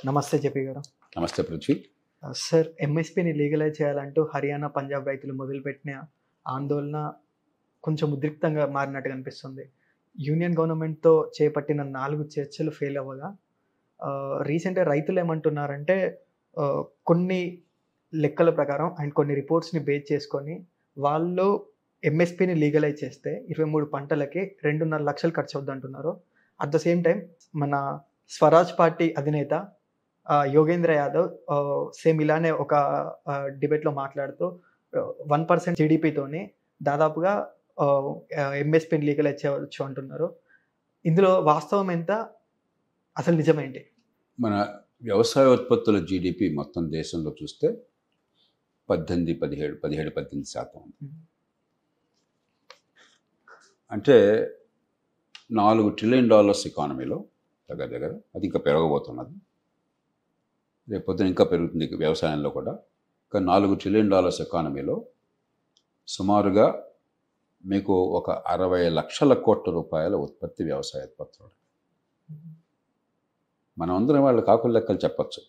నమస్తే జెపీ గారు. నమస్తే పృథ్వీ. సార్, ఎంఎస్‌పీని లీగలైజ్ చేయాలంటూ హర్యానా, పంజాబ్ రైతులు మొదలుపెట్టిన ఆందోళన కొంచెం ఉద్రిక్తంగా మారినట్టుగా అనిపిస్తుంది. యూనియన్ గవర్నమెంట్‌తో చేపట్టిన 4 చర్చలు ఫెయిల్ అవ్వగా రీసెంట్‌గా రైతులేమంటున్నారంటే కొన్ని లెక్కల ప్రకారం అండ్ కొన్ని రిపోర్ట్స్‌ని బేస్ చేసుకొని వాళ్ళు ఎంఎస్‌పీని లీగలైజ్ చేస్తే 23 పంటలకి 2.5 లక్షలు ఖర్చవుద్దంటున్నారు. అట్ ద సేమ్ టైమ్ మన స్వరాజ్ పార్టీ అధినేత యోగేంద్ర యాదవ్ సేమ్ ఇలానే ఒక డిబేట్‌లో మాట్లాడుతూ 1% జీడీపీతోని దాదాపుగా ఎంఎస్‌పీని లీగలైజ్ చేయవచ్చు అంటున్నారు. ఇందులో వాస్తవం ఎంత? అసలు నిజమేంటి? మన వ్యవసాయ ఉత్పత్తుల జీడిపి మొత్తం దేశంలో చూస్తే 17-18% ఉంది. అంటే $4 ట్రిలియన్ ఎకానమీలో దగ్గర అది ఇంకా పెరగబోతున్నది. రేపొద్దున ఇంకా పెరుగుతుంది వ్యవసాయంలో కూడా. ఒక $4 ట్రిలియన్ ఎకానమీలో సుమారుగా మీకు ఒక 60 లక్షల కోట్ల రూపాయల ఉత్పత్తి వ్యవసాయ ఉత్పత్తులు. మనం అందరం వాళ్ళ కాకుల లెక్కలు చెప్పచ్చు.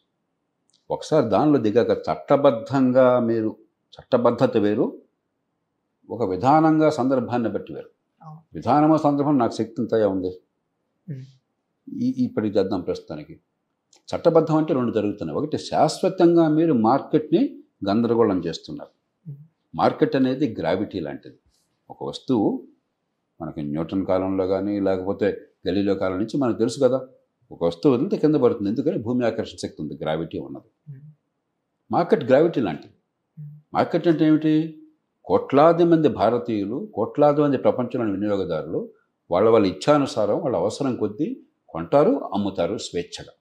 ఒకసారి దానిలో దిగాక చట్టబద్ధంగా మీరు చట్టబద్ధత వేరు, ఒక విధానంగా సందర్భాన్ని బట్టి వేరు. విధానమో సందర్భం నాకు శక్తి అంతా ఉంది. ఇప్పటికి చేద్దాం. ప్రస్తుతానికి చట్టబద్ధం అంటే 2 జరుగుతున్నాయి. ఒకటి, శాశ్వతంగా మీరు మార్కెట్ని గందరగోళం చేస్తున్నారు. మార్కెట్ అనేది గ్రావిటీ లాంటిది. ఒక వస్తువు మనకి న్యూటన్ కాలంలో కానీ లేకపోతే గలీలో కాలం నుంచి మనకు తెలుసు కదా, ఒక వస్తువు వదిలితే కింద పడుతుంది. ఎందుకని? భూమి ఆకర్షణ శక్తి ఉంది, గ్రావిటీ ఉన్నది. మార్కెట్ గ్రావిటీ లాంటిది. మార్కెట్ అంటే ఏమిటి? కోట్లాది మంది భారతీయులు, కోట్లాది మంది ప్రపంచంలోని వినియోగదారులు వాళ్ళ ఇచ్ఛానుసారం వాళ్ళ అవసరం కొద్దీ కొంటారు, అమ్ముతారు స్వేచ్ఛగా.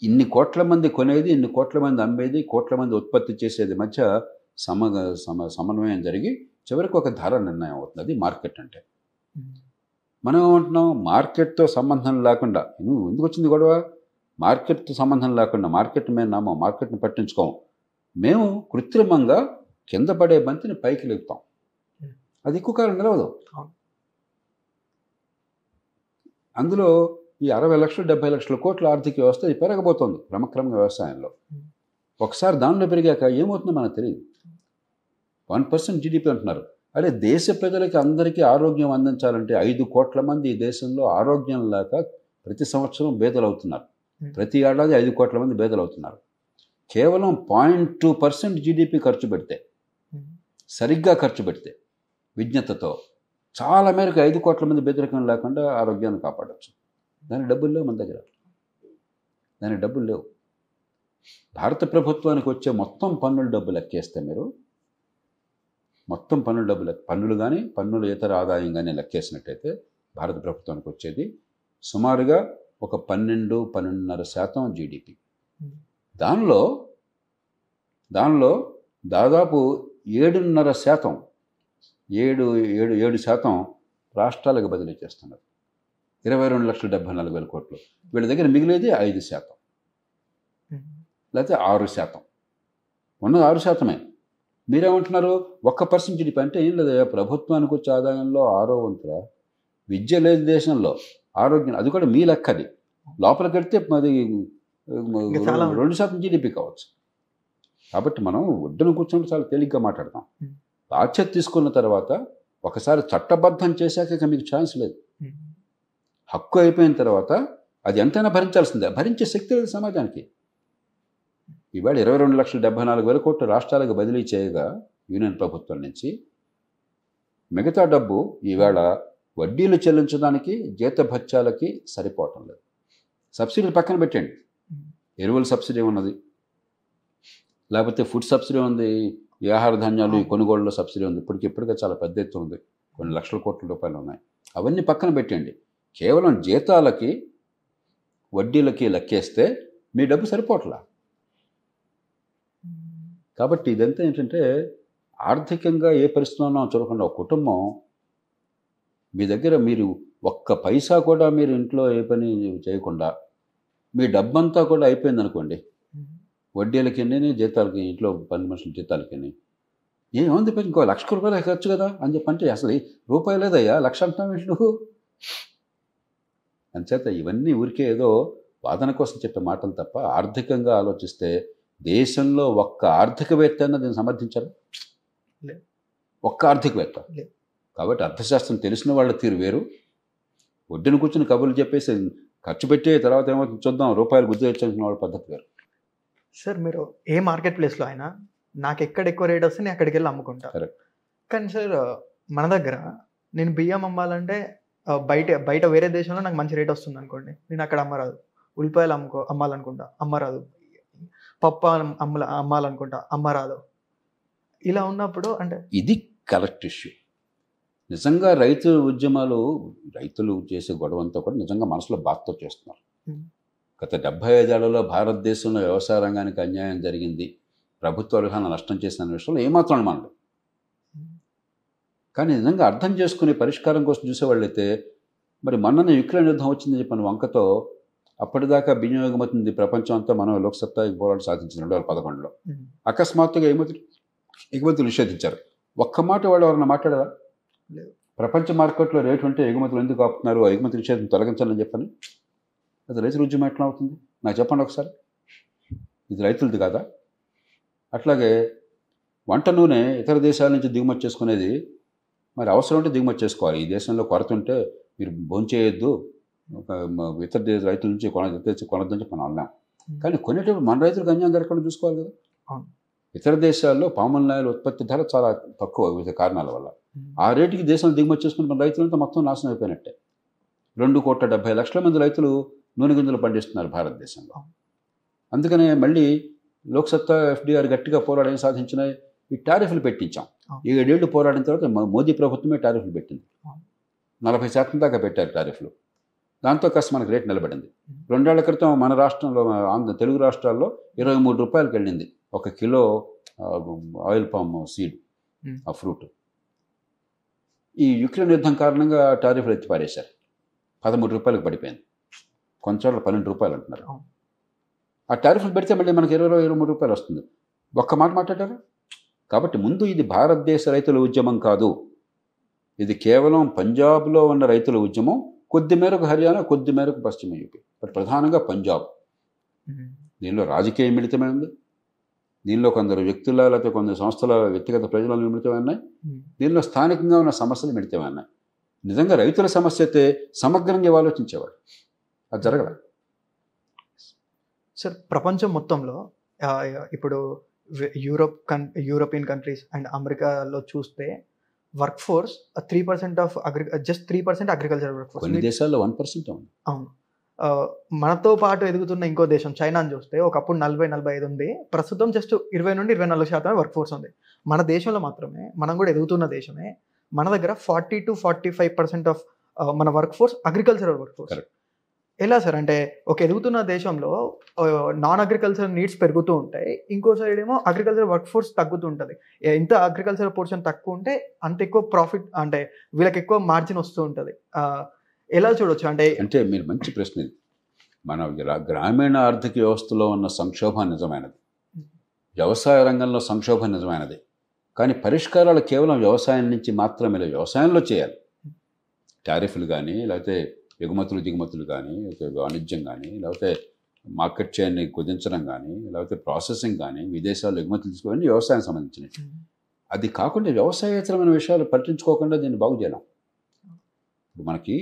ఇన్ని కోట్ల మంది కొనేది, ఇన్ని కోట్ల మంది అమ్మేది, కోట్ల మంది ఉత్పత్తి చేసేది మధ్య సమన్వయం జరిగి చివరికి ఒక ధర నిర్ణయం అవుతుంది. అది మార్కెట్ అంటే. మనం ఏమంటున్నాం? మార్కెట్తో సంబంధం లేకుండా, నువ్వు ఎందుకు వచ్చింది గొడవ? మార్కెట్తో సంబంధం లేకుండా మార్కెట్ మీద నమ్మం, మార్కెట్ని పట్టించుకోము. మేము కృత్రిమంగా కింద పడే బంతిని పైకి లేపుతాం. అది ఎక్కువ కాలం నిలవదు. అందులో ఈ 60 లక్షలు 70 లక్షల కోట్ల ఆర్థిక వ్యవస్థ ఇది పెరగబోతోంది క్రమక్రమంగా వ్యవసాయంలో. ఒకసారి దానిలో పెరిగాక ఏమవుతుందో మనకు తెలియదు. 1% జీడిపి అంటున్నారు. అదే దేశ ప్రజలకి అందరికీ ఆరోగ్యం అందించాలంటే 5 కోట్ల మంది ఈ దేశంలో ఆరోగ్యం లేక ప్రతి సంవత్సరం బేదలవుతున్నారు. ప్రతి ఏడాది 5 కోట్ల మంది బేదలవుతున్నారు. కేవలం 0.2% జీడిపి ఖర్చు పెడితే, సరిగ్గా ఖర్చు పెడితే, విజ్ఞతతో చాలా మేరకు 5 కోట్ల మంది బెదిరకం లేకుండా ఆరోగ్యాన్ని కాపాడవచ్చు. దానికి డబ్బులు లేవు మన దగ్గర. దానికి డబ్బులు లేవు. భారత ప్రభుత్వానికి వచ్చే మొత్తం పన్నుల డబ్బులు లెక్కేస్తే మీరు మొత్తం పన్నుల డబ్బులు, పన్నులు కానీ పన్నుల ఇతర ఆదాయం కానీ లెక్కేసినట్టయితే భారత ప్రభుత్వానికి వచ్చేది సుమారుగా ఒక 12-12.5% జీడిపి. దానిలో దాదాపు 7.5% రాష్ట్రాలకు బదిలీ చేస్తున్నారు. 22,74,000 కోట్లు. వీళ్ళ దగ్గర మిగిలేది 5%, లేకపోతే 6%. ఉన్నది 6%. మీరేమంటున్నారు? 1% జీడిపి అంటే ఏం లేదు. ప్రభుత్వానికి వచ్చే ఆదాయంలో 6వ వంతుల. విద్య లేదు దేశంలో, ఆరోగ్యం, అది కూడా మీ లెక్కది. లోపలికి వెళ్తే అది 2% జీడిపి కావచ్చు. కాబట్టి మనం ఒడ్డున కూర్చొని చాలా తేలిగ్గా మాట్లాడతాం. బాధ్యత తీసుకున్న తర్వాత ఒకసారి చట్టబద్ధం చేశాక మీకు ఛాన్స్ లేదు. హక్కు అయిపోయిన తర్వాత అది ఎంతైనా భరించాల్సిందే. భరించే శక్తి లేదు సమాజానికి. ఇవాళ 22,74,000 కోట్లు రాష్ట్రాలకు బదిలీ చేయగా యూనియన్ ప్రభుత్వం నుంచి మిగతా డబ్బు ఈవేళ వడ్డీలు చెల్లించడానికి, జీతభత్యాలకి సరిపోవటం లేదు. సబ్సిడీలు పక్కన పెట్టండి. ఎరువుల సబ్సిడీ ఉన్నది, లేకపోతే ఫుడ్ సబ్సిడీ ఉంది, ఈ ఆహార ధాన్యాలు ఈ కొనుగోలులో సబ్సిడీ ఉంది. ఇప్పటికే చాలా పెద్ద ఎత్తున ఉంది. కొన్ని లక్షల కోట్ల రూపాయలు ఉన్నాయి. అవన్నీ పక్కన పెట్టండి. కేవలం జీతాలకి వడ్డీలకి లెక్కేస్తే మీ డబ్బు సరిపోవట్లా. కాబట్టి ఇదంతా ఏంటంటే ఆర్థికంగా ఏ పరిస్థితుల్లో చూడకుండా ఒక కుటుంబం మీ దగ్గర మీరు ఒక్క పైసా కూడా మీరు ఇంట్లో ఏ పని చేయకుండా మీ డబ్బంతా కూడా అయిపోయింది అనుకోండి. వడ్డీలకి, జీతాలకి, ఇంట్లో పని మనుషుల జీతాలకి ఏముంది, ఇంకో 1,00,000 రూపాయలు ఖర్చు కదా అని చెప్పంటే అసలు రూపాయి లేదయ్యా, 1,00,000 అంటున్నావు నువ్వు. అంచేత ఇవన్నీ ఊరికే ఏదో వాదన కోసం చెప్పే మాటలు తప్ప ఆర్థికంగా ఆలోచిస్తే దేశంలో ఒక్క ఆర్థికవేత్త అన్న దీన్ని సమర్థించారు? లేదు. ఒక్క ఆర్థికవేత్త. లేదు. కాబట్టి అర్థశాస్త్రం తెలిసిన వాళ్ళ తీరు వేరు. ఒడ్డున కూర్చుని కబుర్లు చెప్పేసి ఖర్చు పెట్టి తర్వాత ఏమవుతుంది చూద్దాం రూపాయలు గుర్తు తెచ్చుకున్న వాళ్ళ పద్ధతి వేరు. సార్ మీరు ఏ మార్కెట్ ప్లేస్లో అయినా నాకు ఎక్కడ ఎక్కువ రేట్ వస్తే నేను అక్కడికి వెళ్ళి అమ్ముకుంటా. Correct. కానీ సార్ మన దగ్గర నేను బియ్యం అమ్మాలంటే బయట వేరే దేశంలో నాకు మంచి రేట్ వస్తుంది అనుకోండి, నేను అక్కడ అమ్మరాదు. ఉల్లిపాయలు అమ్మాలనుకుంటా అమ్మరాదు. పప్పు అమ్మాలనుకుంటా అమ్మరాదు. ఇలా ఉన్నప్పుడు అంటే ఇది కరెక్ట్ ఇష్యూ. నిజంగా రైతు ఉద్యమాలు, రైతులు చేసే గొడవ అంతా కూడా నిజంగా మనసులో బాధతో చేస్తున్నారు. గత 75 ఏళ్లలో భారతదేశంలో వ్యవసాయ రంగానికి అన్యాయం జరిగింది, ప్రభుత్వ విధానం నష్టం చేసిన విషయంలో ఏమాత్రం అనుమానం. కానీ నిజంగా అర్థం చేసుకునే పరిష్కారం కోసం చూసేవాళ్ళైతే మరి మొన్ననే యుక్రెయిన్ యుద్ధం వచ్చిందని చెప్పిన వంకతో అప్పటిదాకా బియ్యం ఎగుమతి ప్రపంచం అంతా మనం లోక్సత్తా పోరాటం సాధించిన 2011లో అకస్మాత్తుగా ఎగుమతులు నిషేధించారు. ఒక్క మాట వాళ్ళు ఎవరన్నా మాట్లాడారా? ప్రపంచ మార్కెట్లో రేటు ఉంటే ఎగుమతులు ఎందుకు ఆపుతున్నారు, ఆ ఎగుమతి నిషేధం తొలగించాలని చెప్పని. అది రైతుల ఉద్యమం ఎట్లా అవుతుంది నాకు చెప్పండి ఒకసారి. ఇది రైతులది కాదా? అట్లాగే వంట నూనె ఇతర దేశాల నుంచి దిగుమతి చేసుకునేది మరి అవసరం ఉంటే దిగుమతి చేసుకోవాలి. ఈ దేశంలో కొరత ఉంటే మీరు భోంచేయొద్దు, ఇతర దేశ రైతుల నుంచి కొనొద్దని చెప్పి మనం అన్నాం. కానీ కొనేటప్పుడు మన రైతులకు అన్యాయం జరగకుండా చూసుకోవాలి కదా. ఇతర దేశాల్లో పామాయిల్ ఆయిల్ ఉత్పత్తి ధర చాలా తక్కువ వివిధ కారణాల వల్ల. ఆ రేటుకి దేశంలో దిగుమతి చేసుకుని మన రైతులంతా మొత్తం నాశనం అయిపోయినట్టే. 2,70,00,000 మంది రైతులు నూనె గింజలు పండిస్తున్నారు భారతదేశంలో. అందుకనే మళ్ళీ లోక్సత్తా FDR గట్టిగా పోరాడేం సాధించిన ఈ టారిఫ్లు పెట్టించాం. 7 ఏళ్ళు పోరాడిన తర్వాత మోదీ ప్రభుత్వమే టారిఫ్లు పెట్టింది. 40% దాకా పెట్టారు టారిఫ్లు. దాంతో కాస్త మనకు రేటు నిలబడింది. 2 ఏళ్ల క్రితం మన రాష్ట్రంలో తెలుగు రాష్ట్రాల్లో 23 రూపాయలకి వెళ్ళింది 1 కిలో ఆయిల్ పామ్ సీడ్, ఆ ఫ్రూట్. ఈ యుక్రెయిన్ యుద్ధం కారణంగా టారిఫ్లు ఎత్తి పారేశారు. 13 రూపాయలకు పడిపోయింది. కొంచెం 12 రూపాయలు అంటున్నారు. ఆ టారిఫ్లు పెడితే మళ్ళీ మనకి 23 రూపాయలు వస్తుంది. ఒక్క మాట మాట్లాడారా? కాబట్టి ముందు ఇది భారతదేశ రైతుల ఉద్యమం కాదు, ఇది కేవలం పంజాబ్లో ఉన్న రైతుల ఉద్యమం. కొద్ది మేరకు హర్యానా, కొద్ది మేరకు పశ్చిమ యూపీ, బట్ ప్రధానంగా పంజాబ్. దీనిలో రాజకీయ మిళితమే ఉంది, దీనిలో కొందరు వ్యక్తుల లేకపోతే కొందరు సంస్థల వ్యక్తిగత ప్రజల మిళితమే ఉన్నాయి, దీనిలో స్థానికంగా ఉన్న సమస్యలు మిళితమే ఉన్నాయి. నిజంగా రైతుల సమస్య అయితే సమగ్రంగా ఆలోచించేవాడు, అది జరగదు. సార్ ప్రపంచం మొత్తంలో ఇప్పుడు యూరోపియన్ కంట్రీస్ అండ్ అమెరికాలో చూస్తే work force 3% of just 3% agriculture work force. కొన్ని దేశాల్లో 1% ఉంది. అవును. మనతో పాటు ఎదుగుతున్న ఇంకో దేశం చైనాని చూస్తే ఒకప్పుడు 40-45 ఉంది, ప్రస్తుతం జస్ట్ 20 నుండి 24% వర్క్ ఫోర్స్ ఉంది. మన దేశంలో మాత్రమే, మనం కూడా ఎదుగుతున్న దేశమే, మన దగ్గర 40-45% ఆఫ్ మన work force agricultural work force. ఎలా సార్ అంటే ఒక ఎదుగుతున్న దేశంలో నాన్ అగ్రికల్చర్ నీడ్స్ పెరుగుతూ ఉంటాయి, ఇంకో సైడ్ ఏమో అగ్రికల్చర్ వర్క్ ఫోర్స్ తగ్గుతూ ఉంటుంది. ఎంత అగ్రికల్చర్ పోర్షన్ తక్కువ ఉంటే అంత ఎక్కువ ప్రాఫిట్, అంటే వీళ్ళకి ఎక్కువ మార్జిన్ వస్తూ ఉంటుంది. ఎలా చూడొచ్చు అంటే మీరు మంచి ప్రశ్న ఇది. మన గ్రామీణ ఆర్థిక వ్యవస్థలో ఉన్న సంక్షోభం నిజమైనది, వ్యవసాయ రంగంలో సంక్షోభం నిజమైనది. కానీ పరిష్కారాలు కేవలం వ్యవసాయం నుంచి మాత్రమే లేదు, వ్యవసాయంలో చేయాలి. టారిఫ్లు కానీ, లేకపోతే ఎగుమతులు దిగుమతులు కానీ, లేకపోతే వాణిజ్యం కానీ, లేకపోతే మార్కెట్ చైన్ని కుదించడం కానీ, లేకపోతే ప్రాసెసింగ్ కానీ, విదేశాల్లో ఎగుమతులు తీసుకోవన్నీ వ్యవసాయం సంబంధించినవి. అది కాకుండా వ్యవసాయేతరమైన విషయాలు పట్టించుకోకుండా దీన్ని బాగు చేయలేం. ఇప్పుడు మనకి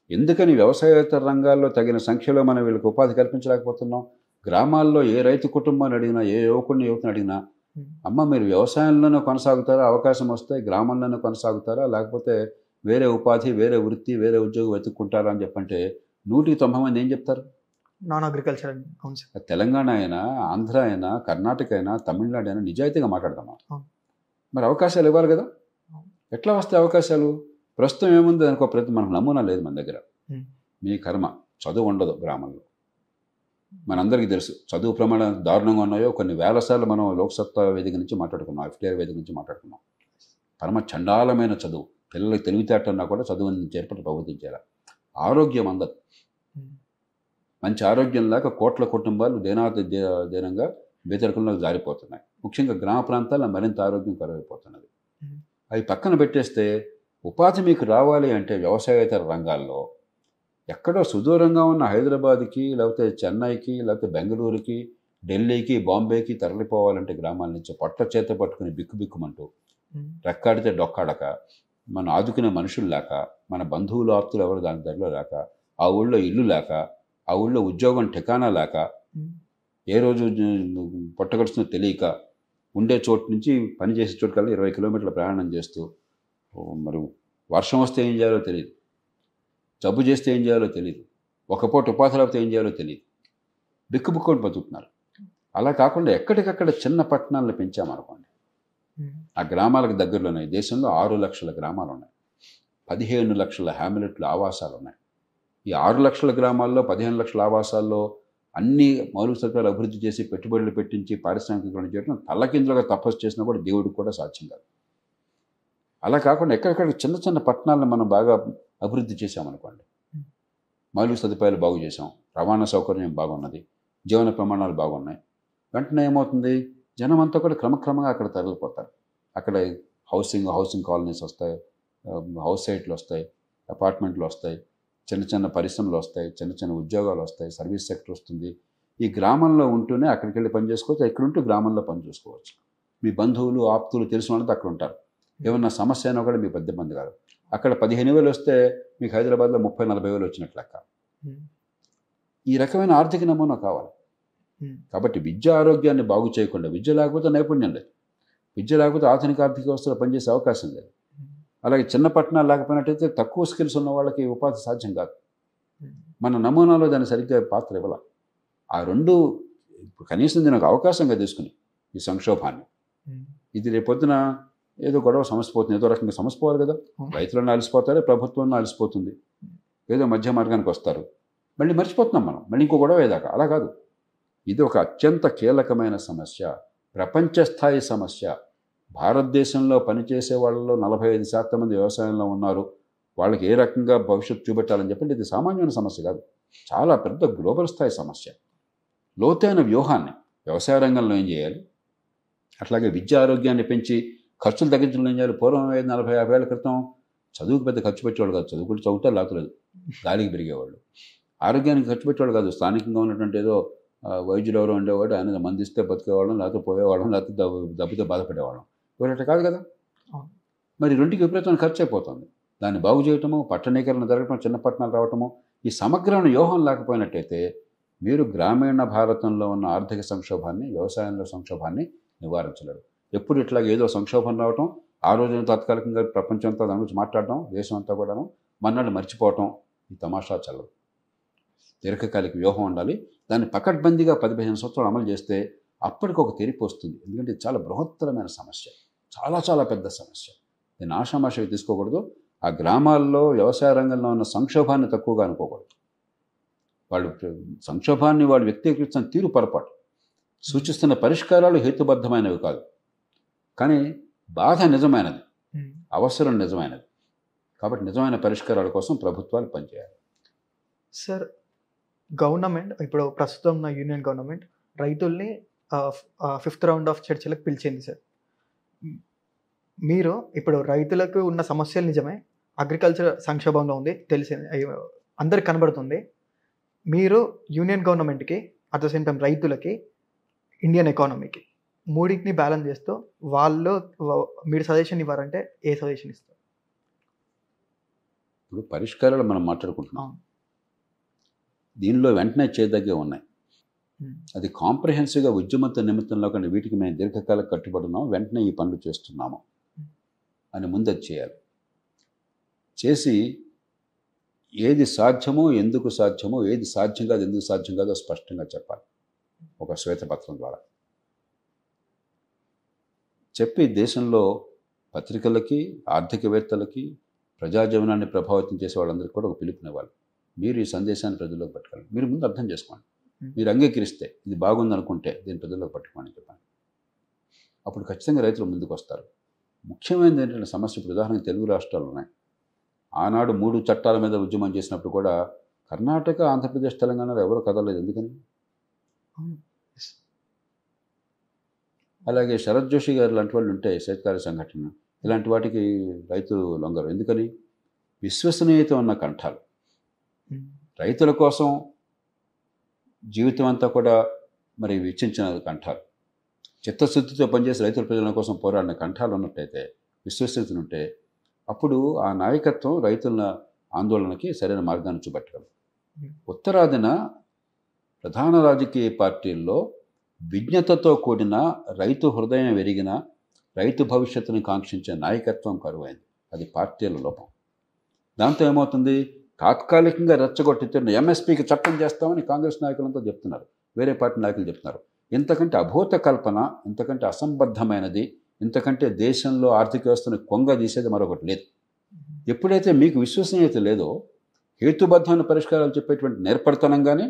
ఎందుకని వ్యవసాయేతర రంగాల్లో తగిన సంఖ్యలో మనం వీళ్ళకి ఉపాధి కల్పించలేకపోతున్నాం? గ్రామాల్లో ఏ రైతు కుటుంబాన్ని అడిగినా, ఏ యువకుని అడిగినా, అమ్మ మీరు వ్యవసాయంలోనే కొనసాగుతారా, అవకాశం వస్తే గ్రామంలోనే కొనసాగుతారా, లేకపోతే వేరే ఉపాధి, వేరే వృత్తి, వేరే ఉద్యోగం వెతుక్కుంటారా అని చెప్పంటే 190 మంది ఏం చెప్తారు? Non agriculture. తెలంగాణ అయినా, ఆంధ్ర అయినా, కర్ణాటక అయినా, తమిళనాడు అయినా నిజాయితీగా మాట్లాడదామా? మరి అవకాశాలు ఇవ్వాలి కదా. ఎట్లా వస్తాయి అవకాశాలు? ప్రస్తుతం ఏముంది దానికో మనకు నమూనా లేదు మన దగ్గర. మీ కర్మ, చదువు ఉండదు గ్రామంలో. మనందరికీ తెలుసు చదువు ప్రమాణాలు దారుణంగా ఉన్నాయో. కొన్ని వేల సార్లు మనం లోక్సత్తా వేదిక నుంచి మాట్లాడుకున్నాం, FDR వేదిక నుంచి మాట్లాడుకున్నాం. పరమ చండాలమైన చదువు, పిల్లలకి తెలివితేటన్నా కూడా చదువుని చేర్పటి ప్రభుత్వం చేయాలి. ఆరోగ్యం అందదు, మంచి ఆరోగ్యం లేక కోట్ల కుటుంబాలు దీనంగా బేదరికంలోకి జారిపోతున్నాయి. ముఖ్యంగా గ్రామ ప్రాంతాల్లో మరింత ఆరోగ్యం కరువైపోతున్నది. అవి పక్కన పెట్టేస్తే ఉపాధి మీకు రావాలి అంటే వ్యవసాయేతర రంగాల్లో ఎక్కడో సుదూరంగా ఉన్న హైదరాబాద్కి, లేకపోతే చెన్నైకి, లేకపోతే బెంగళూరుకి, ఢిల్లీకి, బాంబేకి తరలిపోవాలంటే గ్రామాల నుంచి పొట్ట చేత పట్టుకుని బిక్కుబిక్కుమంటూ, రెక్కాడితే డొక్కాడక, మన ఆదుకునే మనుషులు లేక, మన బంధువులు ఆప్తులు ఎవరు దాని దగ్గరలో లేక, ఆ ఊళ్ళో ఇల్లు లేక, ఆ ఊళ్ళో ఉద్యోగం ఠికానా లేక, ఏ రోజు పొట్టగడుస్తుందో తెలియక, ఉండే చోటు నుంచి పని చేసే చోటు కల్లా 20 కిలోమీటర్ల ప్రయాణం చేస్తూ, మరి వర్షం వస్తే ఏం చేయాలో తెలియదు, జబ్బు చేస్తే ఏం చేయాలో తెలియదు, ఒక పూట ఉపాధి లేకపోతే ఏం చేయాలో తెలియదు, బిక్కుబుక్కుని బతుకుతున్నారు. అలా కాకుండా ఎక్కడికక్కడ చిన్న పట్టణాలను పెంచామనుకోండి, ఆ గ్రామాలకు దగ్గరలోనే దేశంలో 6 లక్షల గ్రామాలు ఉన్నాయి, 15 లక్షల హ్యామిలెట్లు ఆవాసాలు ఉన్నాయి. ఈ 6 లక్షల గ్రామాల్లో 15 లక్షల ఆవాసాల్లో అన్ని మౌలిక సదుపాయాలు అభివృద్ధి చేసి పెట్టుబడులు పెట్టించి పారిశ్రామికీకరణ చేయడం తల్లకిందులుగా తపస్సు చేసినా కూడా దేవుడికి కూడా సాధ్యం కాదు. అలా కాకుండా ఎక్కడికక్కడ చిన్న చిన్న పట్టణాలను మనం బాగా అభివృద్ధి చేసామనుకోండి, మౌలిక సదుపాయాలు బాగు చేసాం, రవాణా సౌకర్యం బాగున్నది, జీవన ప్రమాణాలు బాగున్నాయి, వెంటనే ఏమవుతుంది, జనం అంతా కూడా క్రమక్రమంగా అక్కడ తరలిపోతారు. అక్కడ హౌసింగ్ కాలనీస్ వస్తాయి, హౌస్ సైట్లు వస్తాయి, అపార్ట్మెంట్లు వస్తాయి, చిన్న చిన్న పరిశ్రమలు వస్తాయి, చిన్న చిన్న ఉద్యోగాలు వస్తాయి, సర్వీస్ సెక్టర్ వస్తుంది. ఈ గ్రామంలో ఉంటూనే అక్కడికి వెళ్ళి పని చేసుకోవచ్చు, ఇక్కడ ఉంటూ గ్రామంలో పని చేసుకోవచ్చు. మీ బంధువులు ఆప్తులు తెలిసిన వాళ్ళతో అక్కడ ఉంటారు. ఏమన్నా సమస్య అయినా కూడా మీకు పెద్ద మంది కాదు. అక్కడ 15,000 వస్తే మీకు హైదరాబాద్లో 30-40,000 వచ్చినట్లు లెక్క. ఈ రకమైన ఆర్థిక నమూనా కావాలి. కాబట్టి విద్య ఆరోగ్యాన్ని బాగు చేయకుండా, విద్య లేకపోతే నైపుణ్యం లేదు, విద్య లేకపోతే ఆధునిక ఆర్థిక వ్యవస్థలో పనిచేసే అవకాశం లేదు. అలాగే చిన్న పట్టణాలు లేకపోయినట్టయితే తక్కువ స్కిల్స్ ఉన్న వాళ్ళకి ఉపాధి సాధ్యం కాదు. మన నమూనాలో దాన్ని సరిగ్గా పాత్ర ఇవ్వాలి. ఆ రెండు కనీసం దీని ఒక అవకాశంగా తీసుకుని ఈ సంక్షోభాన్ని, ఇది రేపొద్దున ఏదో గొడవ సమస్యపోతుంది, ఏదో రకంగా సమస్యపోవాలి కదా. రైతులను అలసిపోతారు, ప్రభుత్వం అలసిపోతుంది, ఏదో మధ్య మార్గానికి వస్తారు, మళ్ళీ మర్చిపోతున్నాం మనం, మళ్ళీ ఇంకో గొడవ ఏదాకా. అలా కాదు, ఇది ఒక అత్యంత కీలకమైన సమస్య, ప్రపంచ స్థాయి సమస్య. భారతదేశంలో పనిచేసే వాళ్ళలో 45% మంది వ్యవసాయంలో ఉన్నారు. వాళ్ళకి ఏ రకంగా భవిష్యత్తు చూపెట్టాలని చెప్పండి, ఇది సామాన్యమైన సమస్య కాదు, చాలా పెద్ద గ్లోబల్ స్థాయి సమస్య. లోతైన వ్యూహాన్ని వ్యవసాయ రంగంలో ఏం చేయాలి, అట్లాగే విద్య ఆరోగ్యాన్ని పెంచి ఖర్చులు తగ్గించడం ఏం చేయాలి. పూర్వం 40-50 ఏళ్ల క్రితం చదువుకు పెద్ద ఖర్చు పెట్టేవాళ్ళు కాదు, చదువుకుంటే చదువుతారు లేకపోలేదు, గాలికి పెరిగేవాళ్ళు. ఆరోగ్యానికి ఖర్చు పెట్టేవాళ్ళు కాదు, స్థానికంగా ఉన్నటువంటి ఏదో వైద్యులు ఎవరో ఉండేవాడు, ఆయన మందిస్తే బతికేవాళ్ళం, లేకపోతే పోయేవాళ్ళం, లేకపోతే దెబ్బతో బాధపడేవాళ్ళం. ఇవాళ కాదు కదా. మరి రెండుకి విపరీతమైన ఖర్చు అయిపోతుంది. దాన్ని బాగు చేయటము, పట్టణీకరణ జరగటం, చిన్న పట్టణాలు రావటము, ఈ సమగ్రమైన వ్యూహం లేకపోయినట్టయితే మీరు గ్రామీణ భారతంలో ఉన్న ఆర్థిక సంక్షోభాన్ని, వ్యవసాయంలో సంక్షోభాన్ని నివారించలేరు. ఎప్పుడు ఇట్లా ఏదో సంక్షోభం రావటం, ఆ రోజున తాత్కాలికంగా ప్రపంచం అంతా దాని గురించి మాట్లాడటం, దేశం అంతా కూడాను మన్నాడు మర్చిపోవటం, ఈ తమాషా చల్లదు. దీర్ఘకాలిక వ్యూహం ఉండాలి. దాన్ని పకడ్బందీగా 10-15 సంవత్సరాలు అమలు చేస్తే అప్పటికి ఒక తెరిపి వస్తుంది. ఎందుకంటే ఇది చాలా బృహత్తరమైన సమస్య, చాలా చాలా పెద్ద సమస్య. దీన్ని ఆషామాషిగా తీసుకోకూడదు. ఆ గ్రామాల్లో వ్యవసాయ రంగంలో ఉన్న సంక్షోభాన్ని తక్కువగా అనుకోకూడదు. వాళ్ళు సంక్షోభాన్ని వాళ్ళు వ్యక్తీకరిస్తున్న తీరు పొరపాటు, సూచిస్తున్న పరిష్కారాలు హేతుబద్ధమైనవి కాదు. కానీ బాధ నిజమైనది, అవసరం నిజమైనది. కాబట్టి నిజమైన పరిష్కారాల కోసం ప్రభుత్వాలు పనిచేయాలి. సార్, గవర్నమెంట్ ఇప్పుడు ప్రస్తుతం ఉన్న యూనియన్ గవర్నమెంట్ రైతుల్ని 5th రౌండ్ ఆఫ్ చర్చలకు పిలిచింది సార్. మీరు ఇప్పుడు రైతులకు ఉన్న సమస్యలు నిజమే, అగ్రికల్చర్ సంక్షోభంలో ఉంది, తెలిసింది, అందరికి కనబడుతుంది. మీరు యూనియన్ గవర్నమెంట్కి, అట్ ద సేమ్ టైం రైతులకి, ఇండియన్ ఎకానమీకి, మూడింటిని బ్యాలెన్స్ చేస్తూ మీరు సజెషన్ ఇవ్వారంటే ఏ సజెషన్ ఇస్తారు? ఇప్పుడు పరిష్కారాలు మనం మాట్లాడుకుంటున్నాం, దీనిలో వెంటనే చేయదగ్గే ఉన్నాయి. అది కాంప్రహెన్సివ్గా ఉద్యమంతో నిమిత్తంలో కానీ వీటికి మేము దీర్ఘకాలం కట్టుబడున్నాము, వెంటనే ఈ పనులు చేస్తున్నాము అని ముందది చేయాలి. చేసి ఏది సాధ్యమో, ఎందుకు సాధ్యమో, ఏది సాధ్యం కాదు, ఎందుకు సాధ్యం కాదో స్పష్టంగా చెప్పాలి ఒక శ్వేతపత్రం ద్వారా. చెప్పి దేశంలో పత్రికలకి, ఆర్థికవేత్తలకి, ప్రజాజీవనాన్ని ప్రభావితం చేసే వాళ్ళందరికీ కూడా ఒక పిలుపునివ్వాలి. మీరు ఈ సందేశాన్ని ప్రజల్లోకి పట్టుకోవాలి. మీరు ముందు అర్థం చేసుకోండి, మీరు అంగీకరిస్తే, ఇది బాగుంది అనుకుంటే దీన్ని ప్రజల్లోకి పట్టుకోండి చెప్పండి. అప్పుడు ఖచ్చితంగా రైతులు ముందుకు వస్తారు. ముఖ్యమైనది ఏంటంటే సమస్య, ఇప్పుడు ఉదాహరణకు తెలుగు రాష్ట్రాలు ఉన్నాయి. ఆనాడు 3 చట్టాల మీద ఉద్యమం చేసినప్పుడు కూడా కర్ణాటక, ఆంధ్రప్రదేశ్, తెలంగాణలో ఎవరు కదలలేదు. ఎందుకని? అలాగే శరత్ జోషి గారు లాంటి వాళ్ళు ఉంటే, శైత్కార సంఘటన, ఇలాంటి వాటికి రైతులు లొంగరు. ఎందుకని? విశ్వసనీయత ఉన్న కంఠాలు, రైతుల కోసం జీవితం అంతా కూడా మరి వెచ్చించిన కంఠాలు, చిత్తశుద్ధితో పనిచేసి రైతుల ప్రజల కోసం పోరాడిన కంఠాలు ఉన్నట్టయితే, విశ్వసనీయతలు ఉంటే, అప్పుడు ఆ నాయకత్వం రైతుల ఆందోళనకి సరైన మార్గాన్ని చూపెట్టగలరు. ఉత్తరాదిన ప్రధాన రాజకీయ పార్టీల్లో విజ్ఞతతో కూడిన రైతు హృదయం వెరిగిన రైతు భవిష్యత్తును కాంక్షించే నాయకత్వం కరువైంది. అది పార్టీల లోపం. దాంతో ఏమవుతుంది, తాత్కాలికంగా రెచ్చగొట్టితున్న ఎంఎస్పీకి చట్టం చేస్తామని కాంగ్రెస్ నాయకులంతా చెప్తున్నారు, వేరే పార్టీ నాయకులు చెప్తున్నారు. ఇంతకంటే అభూత కల్పన, ఇంతకంటే అసంబద్ధమైనది, ఇంతకంటే దేశంలో ఆర్థిక వ్యవస్థను కొంగదీసేది మరొకటి లేదు. ఎప్పుడైతే మీకు విశ్వసనీయత లేదో, హేతుబద్ధమైన పరిష్కారాలు చెప్పేటువంటి నేర్పడతనం కానీ,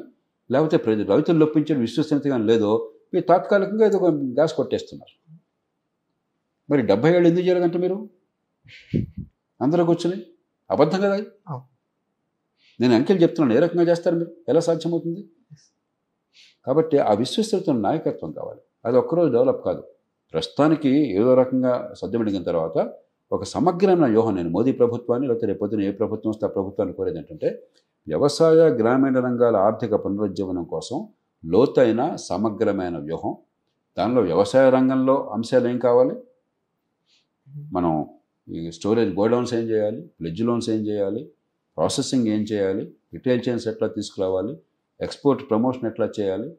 లేకపోతే రైతులు లొప్పించే విశ్వసనీయత కానీ లేదో, మీరు తాత్కాలికంగా ఏదో గ్యాస్ కొట్టేస్తున్నారు. మరి 70 ఏళ్ళు ఎందుకు చేయాలంటే మీరు అందరూ కూర్చొని అబద్ధం కదా. నేను అంకెలు చెప్తున్నాను, ఏ రకంగా చేస్తారు మీరు, ఎలా సాధ్యమవుతుంది? కాబట్టి ఆ విశ్వసనీయత నాయకత్వం కావాలి. అది ఒక్కరోజు డెవలప్ కాదు. ప్రస్తుతానికి ఏదో రకంగా సర్దుమణిగిన తర్వాత ఒక సమగ్రమైన వ్యూహం, నేను మోదీ ప్రభుత్వాన్ని లేకపోతే రేపొద్దున ఏ ప్రభుత్వం వస్తే ఆ ప్రభుత్వాన్ని కోరేది ఏంటంటే, వ్యవసాయ గ్రామీణ రంగాల ఆర్థిక పునరుజ్జీవనం కోసం లోతైన సమగ్రమైన వ్యూహం. దానిలో వ్యవసాయ రంగంలో అంశాలు ఏం కావాలి, మనం ఈ స్టోరేజ్ గోడౌన్స్ ఏం చేయాలి, ప్లెడ్జ్ లోన్స్ ఏం చేయాలి, ప్రాసెసింగ్ ఏం చేయాలి, రిటైల్ చైన్స్ ఎట్లా తీసుకురావాలి, ఎక్స్పోర్ట్ ప్రమోషన్ ఎట్లా చేయాలి,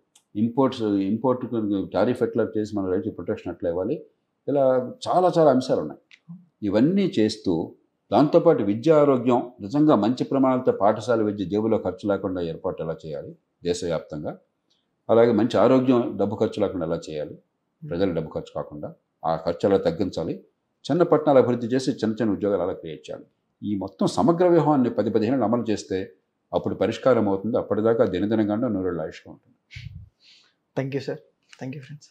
ఇంపోర్ట్ టారిఫ్ ఎట్లా చేసి మన రైతు ప్రొటెక్షన్ ఎట్లా ఇవ్వాలి, ఇలా చాలా చాలా అంశాలు ఉన్నాయి. ఇవన్నీ చేస్తూ దాంతోపాటు విద్య ఆరోగ్యం నిజంగా మంచి ప్రమాణాలతో పాఠశాల విద్య జేబులో ఖర్చు లేకుండా ఏర్పాటు ఎలా చేయాలి దేశవ్యాప్తంగా, అలాగే మంచి ఆరోగ్యం డబ్బు ఖర్చు లేకుండా ఎలా చేయాలి, ప్రజల డబ్బు ఖర్చు కాకుండా ఆ ఖర్చు ఎలా తగ్గించాలి, చిన్న పట్టణాలు అభివృద్ధి చేసి చిన్న చిన్న ఉద్యోగాలు అలా క్రియేట్ చేయాలి. ఈ మొత్తం సమగ్ర వ్యూహాన్ని 10-15 ఏళ్ళు అమలు చేస్తే అప్పుడు పరిష్కారం అవుతుంది. అప్పటిదాకా దినదినగానే 100 ఏళ్ళ ఆయుష్గా ఉంటుంది. Thank you sir. Thank you friends.